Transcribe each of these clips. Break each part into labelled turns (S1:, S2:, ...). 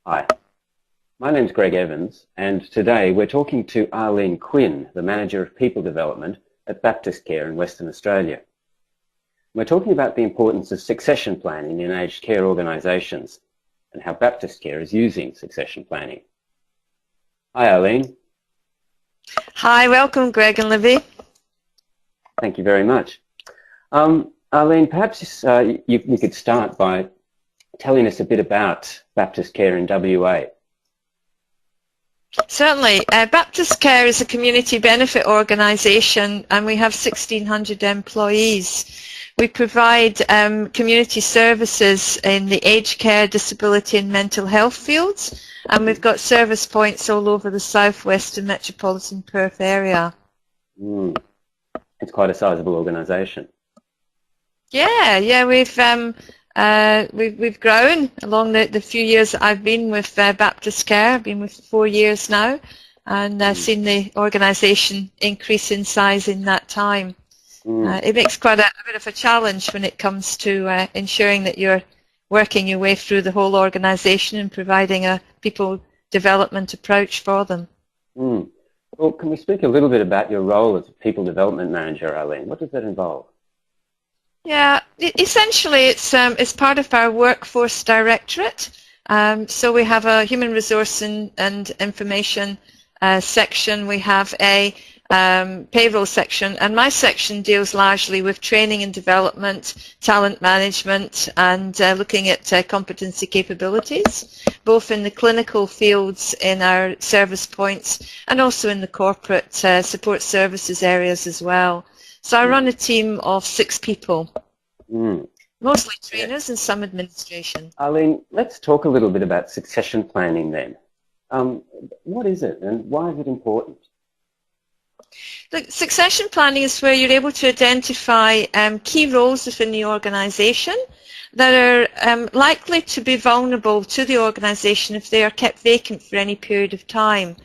S1: Hi, my name's Greg Evans, and today we're talking to Arlene Quinn, the Manager of People Development at Baptistcare in Western Australia. We're talking about the importance of succession planning in aged care organisations and how Baptistcare is using succession planning. Hi, Arlene.
S2: Hi, welcome, Greg and Libby.
S1: Thank you very much. Arlene, perhaps you could start by telling us a bit about Baptistcare in WA.
S2: Certainly. Baptistcare is a community benefit organisation and we have 1,600 employees. We provide community services in the aged care, disability and mental health fields, and we've got service points all over the southwest and metropolitan Perth area.
S1: It's quite a sizable organisation.
S2: Yeah, we've grown along the few years that I've been with Baptistcare. I've been with 4 years now, and seen the organisation increase in size in that time. It makes quite a bit of a challenge when it comes to ensuring that you're working your way through the whole organisation and providing a people development approach for them.
S1: Well, can we speak a little bit about your role as a People Development Manager, Arlene? What does that involve?
S2: Yeah, essentially it's part of our workforce directorate. So we have a human resource and information section. We have a payroll section, and my section deals largely with training and development, talent management, and looking at competency capabilities, both in the clinical fields in our service points and also in the corporate support services areas as well. So I run a team of 6 people, mostly trainers and some administration.
S1: Arlene, let's talk a little bit about succession planning then. What is it and why is it important?
S2: Look, succession planning is where you're able to identify key roles within the organisation that are likely to be vulnerable to the organisation if they are kept vacant for any period of time.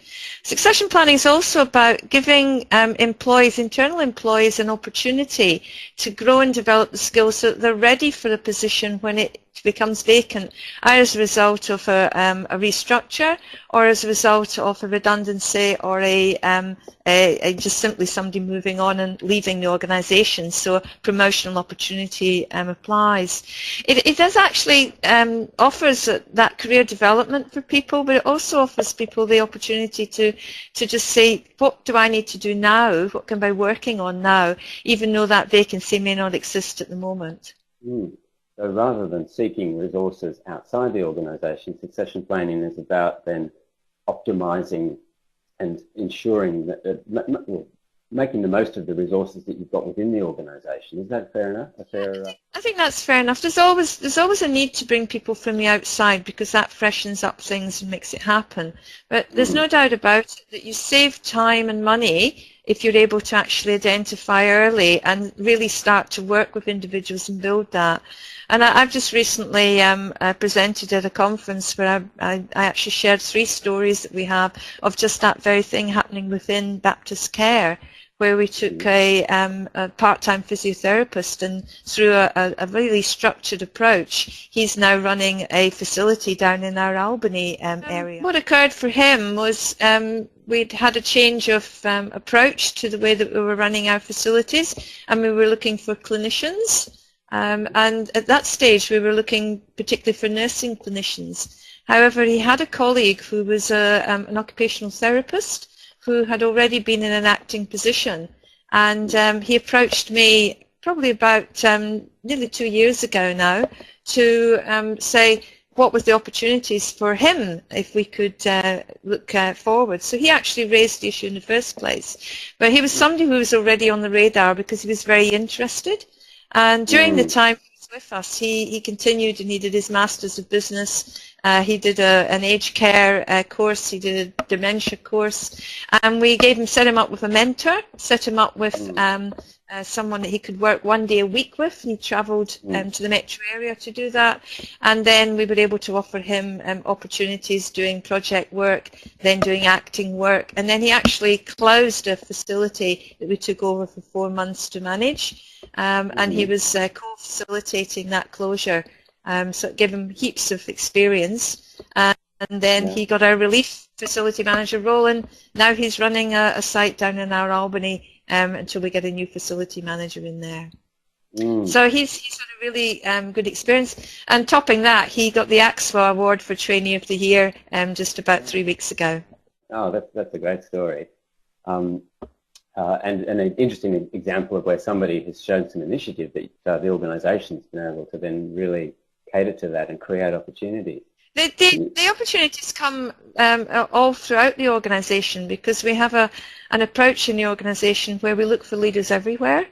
S2: Succession planning is also about giving internal employees an opportunity to grow and develop the skills so that they're ready for a position when it becomes vacant, either as a result of a restructure or as a result of a redundancy or just simply somebody moving on and leaving the organisation. So a promotional opportunity applies. It does actually offers that career development for people, but it also offers people the opportunity to just say, what do I need to do now? What can I be working on now, even though that vacancy may not exist at the moment?
S1: So rather than seeking resources outside the organisation, succession planning is about then optimising and ensuring that making the most of the resources that you've got within the organisation. Is that fair enough?
S2: I think that's fair enough. There's always a need to bring people from the outside because that freshens up things and makes it happen. But there's no doubt about it that you save time and money if you're able to actually identify early and really start to work with individuals and build that. And I've just recently presented at a conference where I actually shared 3 stories that we have of just that very thing happening within Baptistcare, where we took a part-time physiotherapist, and through a really structured approach, he's now running a facility down in our Albany area. What occurred for him was we'd had a change of approach to the way that we were running our facilities, and we were looking for clinicians. And at that stage, we were looking particularly for nursing clinicians. However, he had a colleague who was an occupational therapist who had already been in an acting position, and he approached me probably about nearly 2 years ago now to say what was the opportunities for him if we could look forward. So he actually raised the issue in the first place, but he was somebody who was already on the radar because he was very interested. And during the time he was with us, he continued and he did his Masters of Business. He did an aged care course, he did a dementia course, and we set him up with a mentor, set him up with someone that he could work 1 day a week with, and he travelled to the metro area to do that. And then we were able to offer him opportunities doing project work, then doing acting work, and then he actually closed a facility that we took over for 4 months to manage. And he was co-facilitating that closure, so it gave him heaps of experience. and then
S1: Yeah.
S2: he got a relief facility manager role, and now he's running a site down in our Albany until we get a new facility manager in there. So he's had a really good experience, and topping that, he got the AXWA Award for Trainee of the Year just about 3 weeks ago.
S1: Oh, that's a great story, and an interesting example of where somebody has shown some initiative that the organisation's been able to then really cater to that and create opportunities.
S2: The opportunities come all throughout the organisation, because we have an approach in the organisation where we look for leaders everywhere.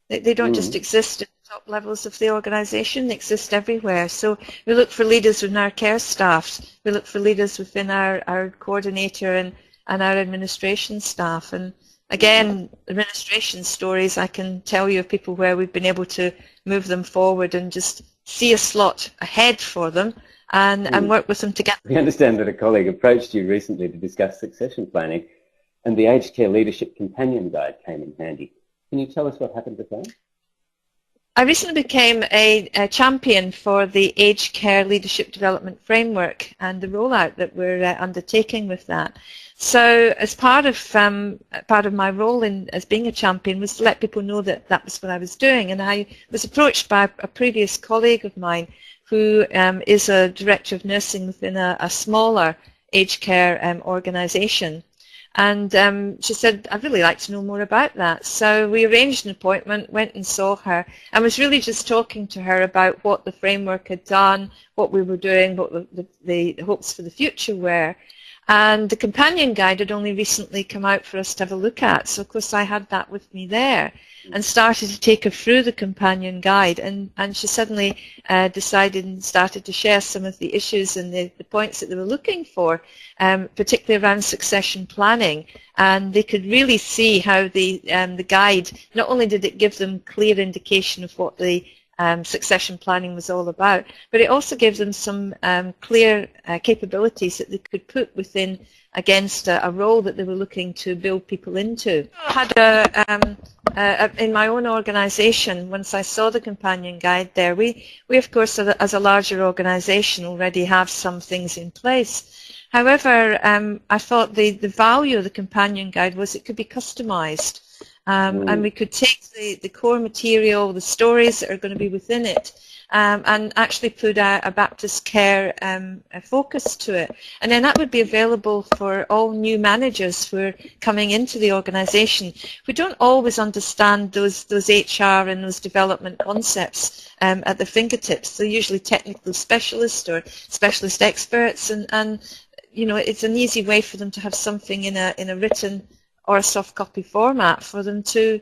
S2: They don't just exist at the top levels of the organisation, they exist everywhere. So we look for leaders within our care staff, we look for leaders within our coordinator and our administration staff. And again, administration stories, I can tell you of people where we've been able to move them forward and just see a slot ahead for them and work with them together.
S1: We understand that a colleague approached you recently to discuss succession planning, and the Aged Care Leadership Companion Guide came in handy. Can you tell us what happened with that?
S2: I recently became a champion for the Aged Care Leadership Development Framework and the rollout that we're undertaking with that. So as part of my role as being a champion was to let people know that that was what I was doing. And I was approached by a previous colleague of mine who is a director of nursing within a smaller aged care organisation. And she said, I'd really like to know more about that. So we arranged an appointment, went and saw her, and was really just talking to her about what the framework had done, what we were doing, what the hopes for the future were. And the companion guide had only recently come out for us to have a look at. So, of course, I had that with me there and started to take her through the companion guide. And she suddenly decided and started to share some of the issues and the points that they were looking for, particularly around succession planning. And they could really see how the guide, not only did it give them clear indication of what the succession planning was all about, but it also gives them some clear capabilities that they could put within against a role that they were looking to build people into. I had in my own organisation, once I saw the companion guide there, we of course as a larger organisation already have some things in place. However, I thought the value of the companion guide was it could be customised. And we could take the core material, the stories that are going to be within it, and actually put a Baptistcare focus to it. And then that would be available for all new managers who are coming into the organisation. We don't always understand those HR and those development concepts at their fingertips. They're usually technical specialists or specialist experts, and you know, it's an easy way for them to have something in a written or a soft copy format for them to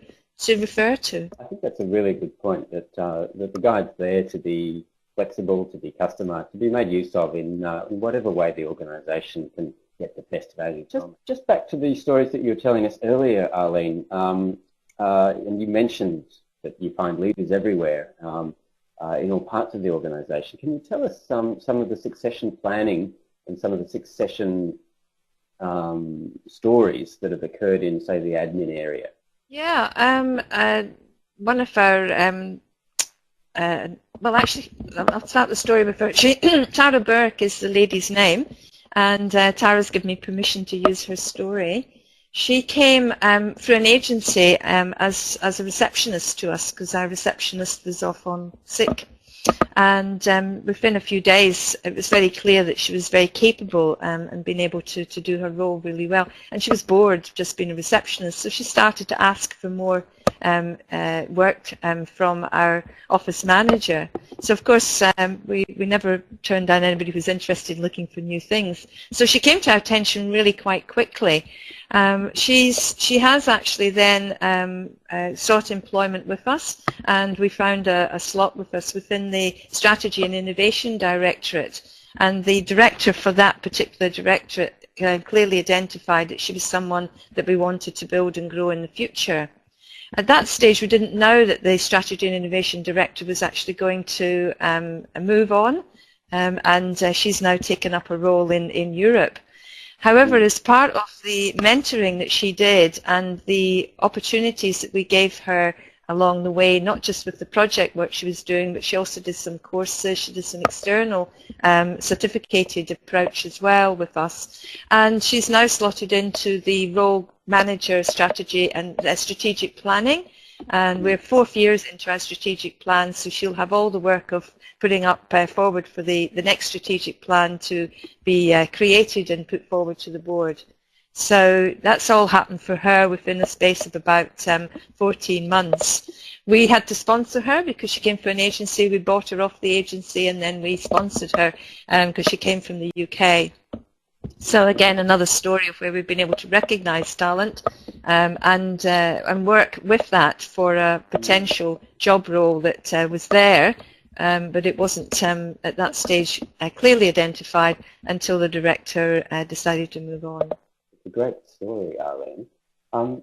S2: refer to.
S1: I think that's a really good point, that the guide's there to be flexible, to be customised, to be made use of in whatever way the organisation can get the best value from it. Just back to the stories that you were telling us earlier, Arlene, and you mentioned that you find leaders everywhere in all parts of the organisation. Can you tell us some of the succession planning and some of the succession stories that have occurred in, say, the admin area?
S2: Yeah, one of our, well, actually, I'll start the story with her. Tara Burke is the lady's name, and Tara's given me permission to use her story. She came through an agency as a receptionist to us, because our receptionist was off on sick. And within a few days, it was very clear that she was very capable and being able to do her role really well. And she was bored just being a receptionist, so she started to ask for more work from our office manager. So of course we never turned down anybody who was interested in looking for new things. So she came to our attention really quite quickly. She has actually then sought employment with us, and we found a slot with us within the Strategy and Innovation Directorate. And the director for that particular directorate clearly identified that she was someone that we wanted to build and grow in the future. At that stage, we didn't know that the Strategy and Innovation Director was actually going to move on, and she's now taken up a role in Europe. However, as part of the mentoring that she did and the opportunities that we gave her along the way, not just with the project work she was doing, but she also did some courses, she did some external certificated approach as well with us. And she's now slotted into the role manager strategy and strategic planning. And we're 4 years into our strategic plan, so she'll have all the work of putting up forward for the next strategic plan to be created and put forward to the board. So that's all happened for her within the space of about 14 months. We had to sponsor her because she came from an agency. We bought her off the agency and then we sponsored her because she came from the UK. So again, another story of where we've been able to recognise talent and work with that for a potential job role that was there, but it wasn't at that stage clearly identified until the director decided to move on.
S1: It's a great story, Arlene. To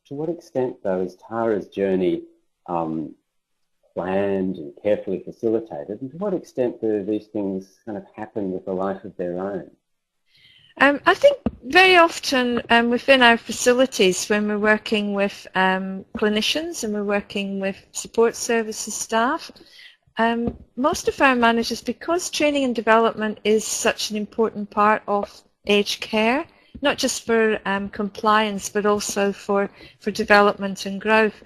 S1: what extent, though, is Tara's journey planned and carefully facilitated, and to what extent do these things kind of happen with a life of their own?
S2: I think very often within our facilities, when we're working with clinicians and we're working with support services staff, most of our managers, because training and development is such an important part of aged care, not just for compliance but also for development and growth,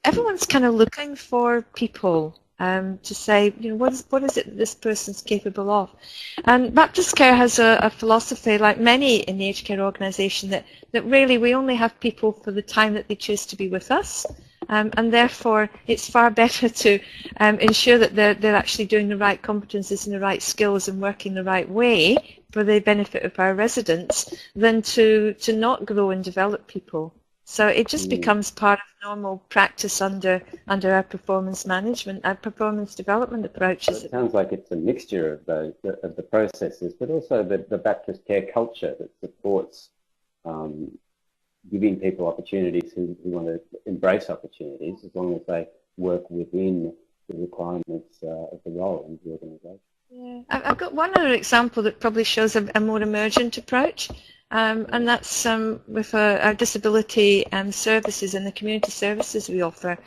S2: everyone's kind of looking for people to say, you know, what is it that this person's capable of? And Baptistcare has a philosophy, like many in the aged care organisation, that really we only have people for the time that they choose to be with us. And therefore it's far better to ensure that they're actually doing the right competencies and the right skills and working the right way for the benefit of our residents than to not grow and develop people. So it just becomes part of normal practice under our performance management, our performance development approaches.
S1: So it sounds like it's a mixture of the processes, but also the Baptistcare culture that supports giving people opportunities who want to embrace opportunities, as long as they work within the requirements of the role in the organisation.
S2: Yeah. I've got one other example that probably shows a more emergent approach, and that's with our disability services and the community services we offer.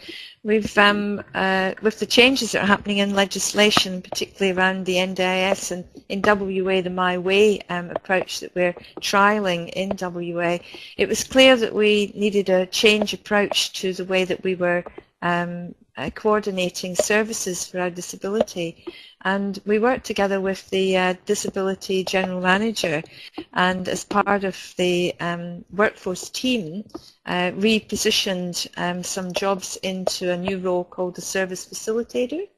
S2: We've, with the changes that are happening in legislation, particularly around the NDIS and in WA, the My Way approach that we're trialling in WA, it was clear that we needed a change approach to the way that we were coordinating services for our disability. And we worked together with the Disability General Manager, and as part of the workforce team, repositioned some jobs into a new role called the Service Facilitator.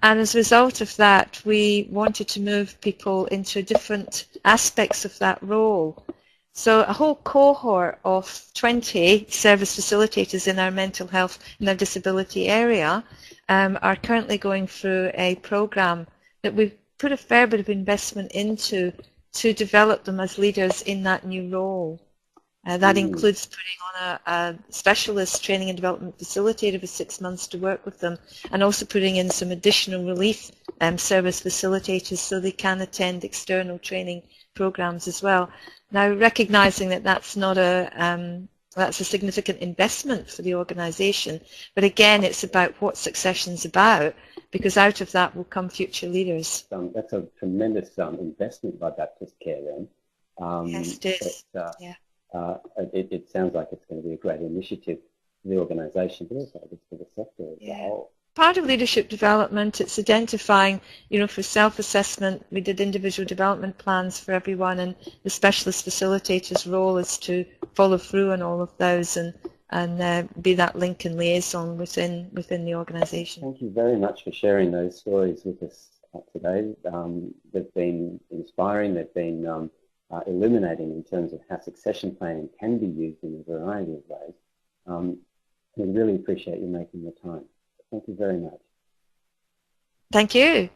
S2: And as a result of that, we wanted to move people into different aspects of that role. So a whole cohort of 20 service facilitators in our mental health and our disability area are currently going through a program that we've put a fair bit of investment into to develop them as leaders in that new role. That includes putting on a specialist training and development facilitator for 6 months to work with them, and also putting in some additional relief service facilitators so they can attend external training programs as well. Now, recognising that that's not that's a significant investment for the organisation, but again, it's about what succession's about, because out of that will come future leaders.
S1: That's a tremendous investment by Baptistcare then.
S2: Yes, it is. Yeah.
S1: It sounds like it's going to be a great initiative for the organisation, but also just for the sector as a whole.
S2: Part of leadership development, it's identifying, you know, for self-assessment, we did individual development plans for everyone, and the specialist facilitator's role is to follow through on all of those and be that link and liaison within the organisation.
S1: Thank you very much for sharing those stories with us today. They've been inspiring, they've been illuminating in terms of how succession planning can be used in a variety of ways. We really appreciate you making the time. Thank you very much.
S2: Thank you.